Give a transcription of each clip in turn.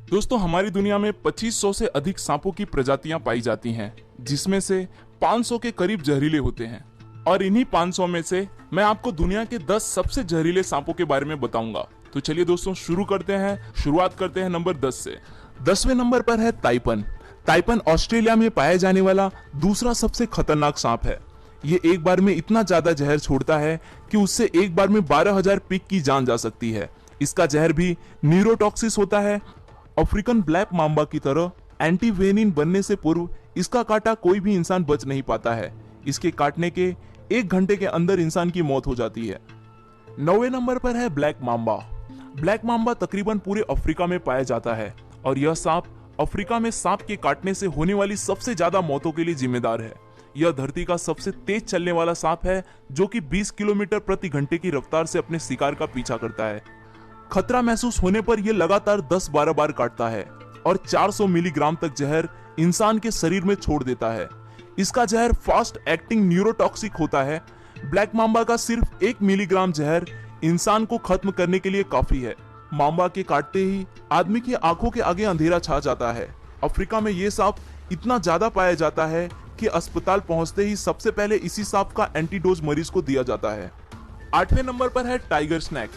दोस्तों, हमारी दुनिया में 2500 से अधिक सांपों की प्रजातियां पाई जाती हैं, जिसमें से 500 के करीब जहरीले होते हैं। और इन्हीं 500 में से मैं आपको दुनिया के 10 सबसे जहरीले सांपों के बारे में बताऊंगा। तो चलिए दोस्तों, शुरुआत करते हैं नंबर 10 से। 10वें नंबर पर है ताइपन। ताइपन ऑस्ट्रेलिया में पाए जाने वाला दूसरा सबसे खतरनाक सांप है। ये एक बार में इतना ज्यादा जहर छोड़ता है कि उससे एक बार में 12,000 पिग की जान जा सकती है। इसका जहर भी न्यूरोटॉक्सिस होता है। अफ्रीकन ब्लैक मांबा की तरह एंटीवेनिन बनने से पूर्व इसका काटा कोई भी इंसान बच नहीं पाता है। इसके काटने के 1 घंटे के अंदर इंसान की मौत हो जाती है। 9वें नंबर पर है ब्लैक मांबा। ब्लैक मांबा तकरीबन पूरे अफ्रीका में पाया जाता है और यह सांप अफ्रीका में सांप के काटने से होने वाली सबसे ज्यादा मौतों के लिए जिम्मेदार है। यह धरती का सबसे तेज चलने वाला सांप है, जो कि 20 किलोमीटर प्रति घंटे की रफ्तार से अपने शिकार का पीछा करता है। खतरा महसूस होने पर यह लगातार 10-12 बार काटता है और 400 मिलीग्राम तक जहर इंसान के शरीर में छोड़ देता है। इसका जहर फास्ट एक्टिंग न्यूरोटॉक्सिक होता है। ब्लैक मांबा का सिर्फ 1 मिलीग्राम जहर इंसान को खत्म करने के लिए काफी है। मांबा के काटते ही आदमी की आंखों के आगे अंधेरा छा जाता है। अफ्रीका में यह सांप इतना ज्यादा पाया जाता है कि अस्पताल पहुंचते ही सबसे पहले इसी सांप का एंटीडोज मरीज को दिया जाता है। 8वें नंबर पर है टाइगर स्नैक।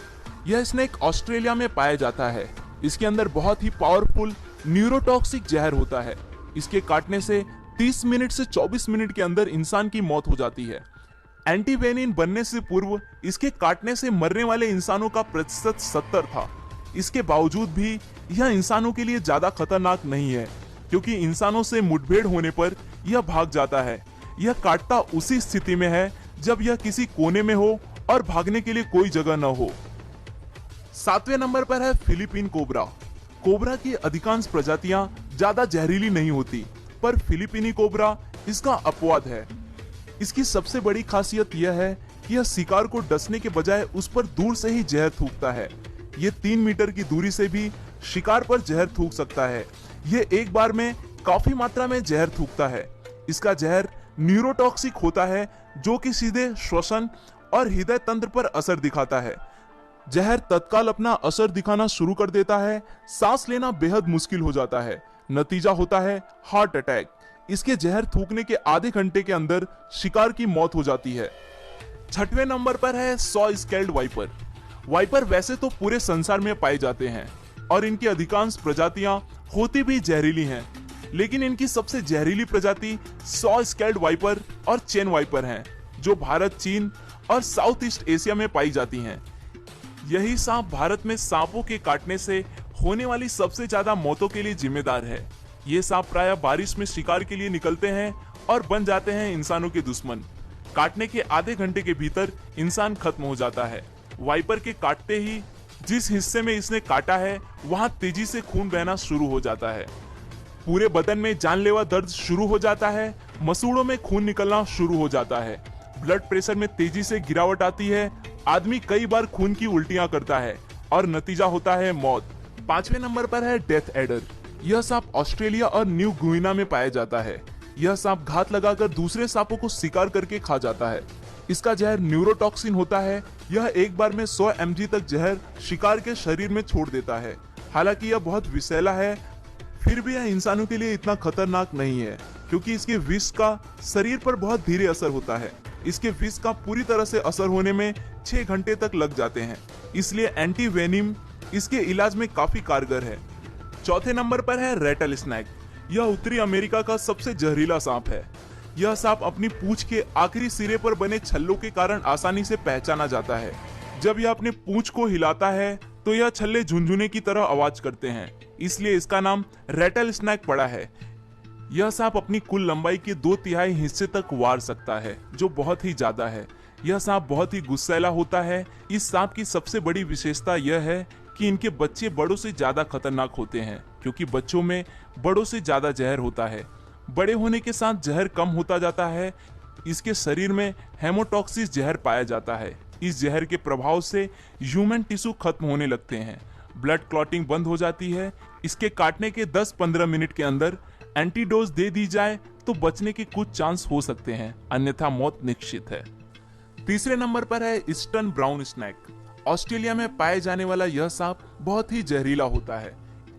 यह स्नेक ऑस्ट्रेलिया में पाया जाता है। इसके अंदर बहुत ही पावरफुल न्यूरोटॉक्सिक जहर होता है। इसके काटने से 30 मिनट से 24 मिनट के अंदर इंसान की मौत हो जाती है। एंटीवेनिन बनने से पूर्व इसके काटने से मरने वाले इंसानों का प्रतिशत 70 था। इसके बावजूद भी यह इंसानों के लिए ज्यादा खतरनाक नहीं है, क्योंकि इंसानों से मुठभेड़ होने पर यह भाग जाता है। यह काटता उसी स्थिति में है जब यह किसी कोने में हो और भागने के लिए कोई जगह न हो। 7वें नंबर पर है फिलीपीन कोबरा। कोबरा की अधिकांश प्रजातियां ज्यादा जहरीली नहीं होती, पर फिलीपीनी कोबरा इसका अपवाद है। इसकी सबसे बड़ी खासियत यह है कि यह शिकार को डसने के बजाय उस पर दूर से ही जहर थूकता है। ये 3 मीटर की दूरी से भी शिकार पर जहर थूक सकता है। ये एक बार में काफी मात्रा में जहर थूकता है। इसका जहर न्यूरोटॉक्सिक होता है, जो कि सीधे श्वसन और हृदय तंत्र पर असर दिखाता है। जहर तत्काल अपना असर दिखाना शुरू कर देता है। सांस लेना बेहद मुश्किल हो जाता है। नतीजा होता है हार्ट अटैक। इसके जहर थूकने के आधे घंटे के अंदर शिकार की मौत हो जाती है। 6वें नंबर पर है सॉ स्केल्ड वाइपर। वाइपर वैसे तो पूरे संसार में पाए जाते हैं और इनकी अधिकांश प्रजातियां होती भी जहरीली हैं, लेकिन इनकी सबसे जहरीली प्रजाति सॉ स्केल्ड वाइपर और चेन वाइपर हैं, जो भारत, चीन और साउथ ईस्ट एशिया में पाई जाती हैं। यही सांप भारत में सांपों के काटने से होने वाली सबसे ज्यादा मौतों के लिए जिम्मेदार है। ये सांप प्रायः बारिश में शिकार के लिए निकलते हैं और बन जाते हैं इंसानों के दुश्मन। काटने के आधे घंटे के भीतर इंसान खत्म हो जाता है। वाइपर के काटते ही जिस हिस्से में इसने काटा है वहां तेजी से खून बहना शुरू हो जाता है। पूरे बदन में जानलेवा दर्द शुरू हो जाता है। मसूड़ों में खून निकलना शुरू हो जाता है। ब्लड प्रेशर में तेजी से गिरावट आती है। आदमी कई बार खून की उल्टियां करता है और नतीजा होता है मौत। 5वें नंबर पर है डेथ एडर। यह सांप ऑस्ट्रेलिया और न्यू गुइना में पाया जाता है। यह सांप घात लगाकर दूसरे सांपों को शिकार करके खा जाता है। इसका जहर न्यूरोटॉक्सिन होता है। यह एक बार में 100 mg तक जहर शिकार के शरीर में छोड़ देता है। हालांकि यह बहुत विषैला है, फिर भी यह इंसानों के लिए इतना खतरनाक नहीं है, क्योंकि इसके विष का शरीर पर बहुत धीरे असर होता है। इसके विष का पूरी तरह से असर होने में 6 घंटे तक लग जाते हैं, इसलिए एंटीवेनिम इसके इलाज में काफी कारगर है। 4थे नंबर पर है रेटल स्नैक। यह उत्तरी अमेरिका का सबसे जहरीला सांप है। यह सांप अपनी पूंछ के आखिरी सिरे पर बने छल्लों के कारण आसानी से पहचाना जाता है। जब यह अपने पूंछ को हिलाता है तो यह छल्ले झुनझुने की तरह आवाज करते हैं, इसलिए इसका नाम रेटल स्नैक पड़ा है। यह सांप अपनी कुल लंबाई के 2/3 हिस्से तक वार सकता है, जो बहुत ही ज्यादा है। यह सांप बहुत ही गुस्सैला होता है। इस सांप की सबसे बड़ी विशेषता यह है कि इनके बच्चे बड़ों से ज्यादा खतरनाक होते हैं, क्योंकि बच्चों में बड़ों से ज्यादा जहर होता है। बड़े होने के साथ जहर कम होता जाता है। इसके शरीर में हेमोटॉक्सिस जहर पाया जाता है। इस जहर के प्रभाव से ह्यूमन टिश्यू खत्म होने लगते हैं। ब्लड क्लॉटिंग बंद हो जाती है। इसके काटने के 10-15 मिनट के अंदर एंटीडोज दे दी जाए तो बचने के कुछ चांस हो सकते हैं, अन्यथा मौत निश्चित है। तीसरे नंबर पर है ईस्टर्न ब्राउन स्नैक। ऑस्ट्रेलिया में पाए जाने वाला यह सांप बहुत ही जहरीला होता है।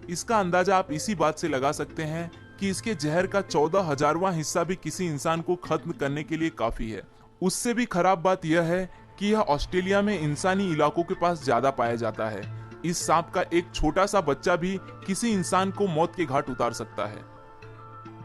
इसका अंदाजा आप इसी बात से लगा सकते हैं कि इसके जहर का 14,000वां हिस्सा भी किसी इंसान को खत्म करने के लिए काफी है। उससे भी खराब बात यह है कि यह ऑस्ट्रेलिया में इंसानी इलाकों के पास ज्यादा पाया जाता है। इस सांप का एक छोटा सा बच्चा भी किसी इंसान को मौत के घाट उतार सकता है।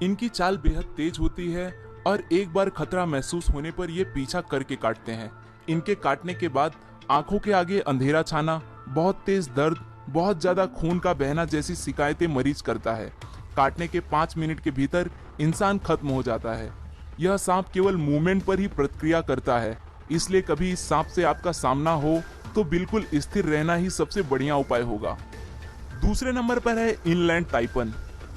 इनकी चाल बेहद तेज होती है और एक बार खतरा महसूस होने पर ये पीछा करके काटते हैं। इनके काटने के बाद आंखों के आगे अंधेरा छाना, बहुत तेज दर्द, बहुत ज्यादा खून का बहना जैसी शिकायतें मरीज करता है। काटने के 5 मिनट के भीतर इंसान खत्म हो जाता है। यह सांप केवल मूवमेंट पर ही प्रतिक्रिया करता है, इसलिए कभी इस सांप से आपका सामना हो तो बिल्कुल स्थिर रहना ही सबसे बढ़िया उपाय होगा। दूसरे नंबर पर है इनलैंड ताइपन।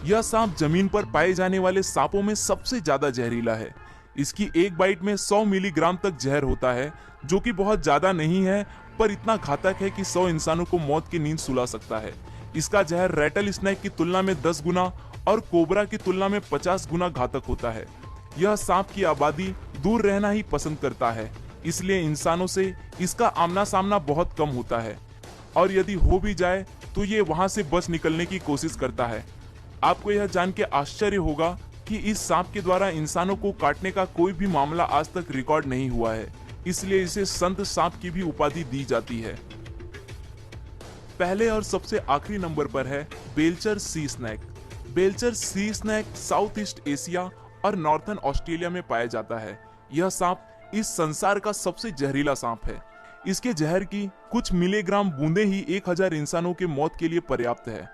यह सांप जमीन पर पाए जाने वाले सांपों में सबसे ज्यादा जहरीला है। इसकी एक बाइट में 100 मिलीग्राम तक जहर होता है, जो कि बहुत ज्यादा नहीं है, पर इतना घातक है कि 100 इंसानों को मौत की नींद सुला सकता है। इसका जहर रैटल स्नेक की तुलना में 10 गुना और कोबरा की तुलना में 50 गुना घातक होता है। यह सांप की आबादी दूर रहना ही पसंद करता है, इसलिए इंसानों से इसका आमना सामना बहुत कम होता है, और यदि हो भी जाए तो ये वहां से बच निकलने की कोशिश करता है। आपको यह जान के आश्चर्य होगा कि इस सांप के द्वारा इंसानों को काटने का कोई भी मामला आज तक रिकॉर्ड नहीं हुआ है, इसलिए इसे संत सांप की भी उपाधि दी जाती है। पहले और सबसे आखिरी नंबर पर है बेल्चर सी स्नेक। बेल्चर सी स्नेक साउथ ईस्ट एशिया और नॉर्थर्न ऑस्ट्रेलिया में पाया जाता है। यह सांप इस संसार का सबसे जहरीला सांप है। इसके जहर की कुछ मिलीग्राम बूंदे ही 1000 इंसानों के मौत के लिए पर्याप्त है।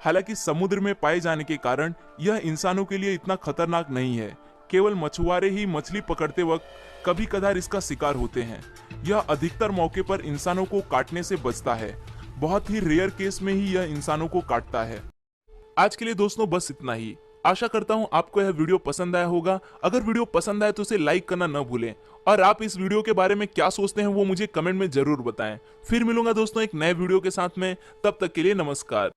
हालांकि समुद्र में पाए जाने के कारण यह इंसानों के लिए इतना खतरनाक नहीं है। केवल मछुआरे ही मछली पकड़ते वक्त कभी कदार इसका शिकार होते हैं। यह अधिकतर मौके पर इंसानों को काटने से बचता है। बहुत ही रेयर केस में ही यह इंसानों को काटता है। आज के लिए दोस्तों बस इतना ही। आशा करता हूं आपको यह वीडियो पसंद आया होगा। अगर वीडियो पसंद आए तो इसे लाइक करना न भूलें, और आप इस वीडियो के बारे में क्या सोचते हैं वो मुझे कमेंट में जरूर बताएं। फिर मिलूंगा दोस्तों एक नए वीडियो के साथ में, तब तक के लिए नमस्कार।